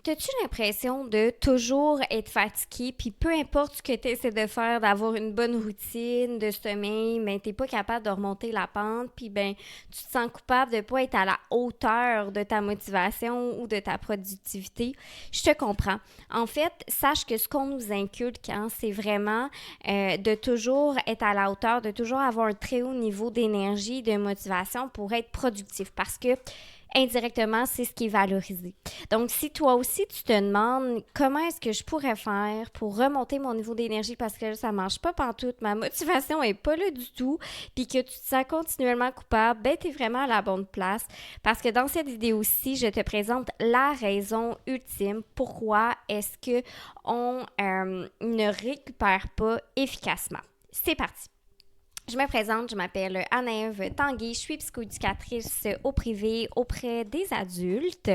T'as-tu l'impression de toujours être fatigué, puis peu importe ce que tu essaies de faire, d'avoir une bonne routine de sommeil, mais t'es pas capable de remonter la pente, puis ben tu te sens coupable de pas être à la hauteur de ta motivation ou de ta productivité? Je te comprends. En fait, sache que ce qu'on nous inculque, hein, c'est vraiment de toujours être à la hauteur, de toujours avoir un très haut niveau d'énergie, de motivation pour être productif, parce que indirectement, c'est ce qui est valorisé. Donc, si toi aussi, tu te demandes comment est-ce que je pourrais faire pour remonter mon niveau d'énergie parce que ça ne marche pas pantoute, ma motivation est pas là du tout, puis que tu te sens continuellement coupable, ben, tu es vraiment à la bonne place. Parce que dans cette vidéo-ci, je te présente la raison ultime pourquoi est-ce que on ne récupère pas efficacement. C'est parti. Je me présente, je m'appelle Anève Tanguay, je suis psychoéducatrice au privé auprès des adultes.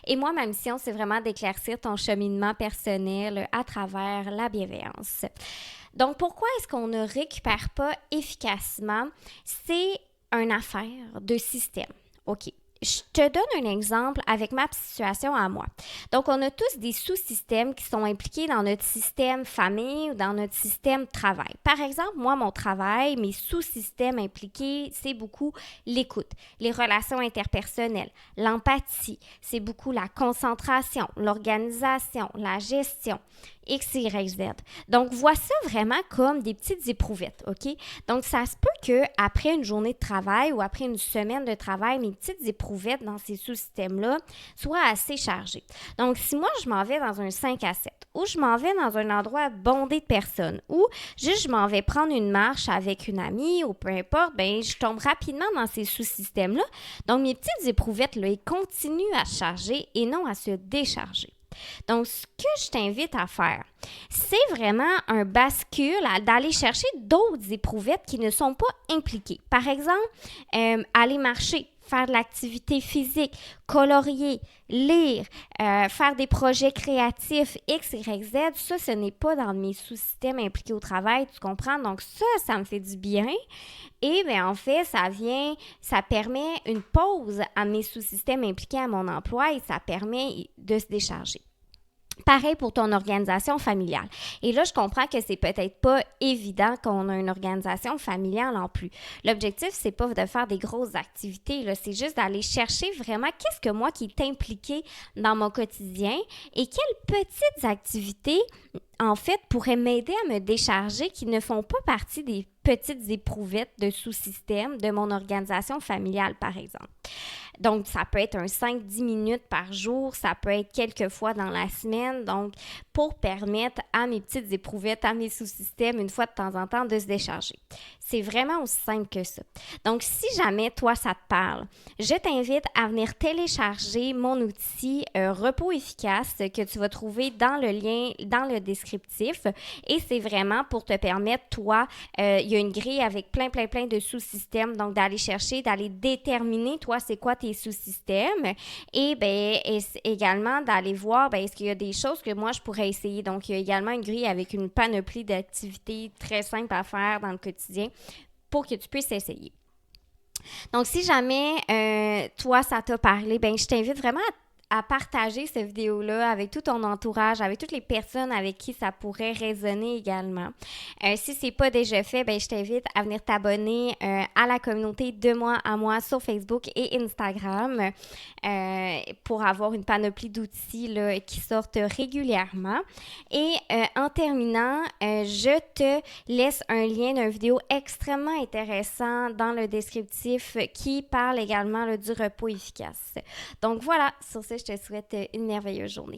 Et moi, ma mission, c'est vraiment d'éclaircir ton cheminement personnel à travers la bienveillance. Donc, pourquoi est-ce qu'on ne récupère pas efficacement? C'est une affaire de système. OK. Je te donne un exemple avec ma situation à moi. Donc, on a tous des sous-systèmes qui sont impliqués dans notre système famille ou dans notre système travail. Par exemple, moi, mon travail, mes sous-systèmes impliqués, c'est beaucoup l'écoute, les relations interpersonnelles, l'empathie, c'est beaucoup la concentration, l'organisation, la gestion. X, Y, Z. Donc, vois ça vraiment comme des petites éprouvettes, OK? Donc, ça se peut qu'après une journée de travail ou après une semaine de travail, mes petites éprouvettes dans ces sous-systèmes-là soient assez chargées. Donc, si moi, je m'en vais dans un 5 à 7 ou je m'en vais dans un endroit bondé de personnes ou juste je m'en vais prendre une marche avec une amie ou peu importe, ben je tombe rapidement dans ces sous-systèmes-là. Donc, mes petites éprouvettes, là, ils continuent à se charger et non à se décharger. Donc, ce que je t'invite à faire, c'est vraiment un bascule d'aller chercher d'autres éprouvettes qui ne sont pas impliquées. Par exemple, aller marcher, faire de l'activité physique, colorier, lire, faire des projets créatifs, X, Y, Z, ça, ce n'est pas dans mes sous-systèmes impliqués au travail, tu comprends? Donc ça me fait du bien. Et bien, en fait, ça permet une pause à mes sous-systèmes impliqués à mon emploi et ça permet de se décharger. Pareil pour ton organisation familiale. Et là, je comprends que c'est peut-être pas évident qu'on a une organisation familiale non plus. L'objectif, c'est pas de faire des grosses activités, là, c'est juste d'aller chercher vraiment qu'est-ce que moi qui est impliqué dans mon quotidien et quelles petites activités, en fait, pourraient m'aider à me décharger qui ne font pas partie des petites éprouvettes de sous-système de mon organisation familiale, par exemple. Donc, ça peut être un 5-10 minutes par jour, ça peut être quelques fois dans la semaine, donc pour permettre à mes petites éprouvettes, à mes sous-systèmes, une fois de temps en temps, de se décharger. C'est vraiment aussi simple que ça. Donc, si jamais toi, ça te parle, je t'invite à venir télécharger mon outil Repos efficace que tu vas trouver dans le lien, dans le descriptif. Et c'est vraiment pour te permettre, toi, il y a une grille avec plein de sous-systèmes, donc d'aller chercher, d'aller déterminer, toi, c'est quoi tes sous-systèmes et bien, également d'aller voir, bien, est-ce qu'il y a des choses que moi, je pourrais essayer. Donc, il y a également une grille avec une panoplie d'activités très simples à faire dans le quotidien pour que tu puisses essayer. Donc, si jamais toi, ça t'a parlé, ben je t'invite vraiment à partager cette vidéo-là avec tout ton entourage, avec toutes les personnes avec qui ça pourrait résonner également. Si c'est pas déjà fait, ben je t'invite à venir t'abonner à la communauté de moi à moi sur Facebook et Instagram pour avoir une panoplie d'outils là, qui sortent régulièrement. Et en terminant, je te laisse un lien d'une vidéo extrêmement intéressant dans le descriptif qui parle également là, du repos efficace. Donc voilà, sur ce, je te souhaite une merveilleuse journée.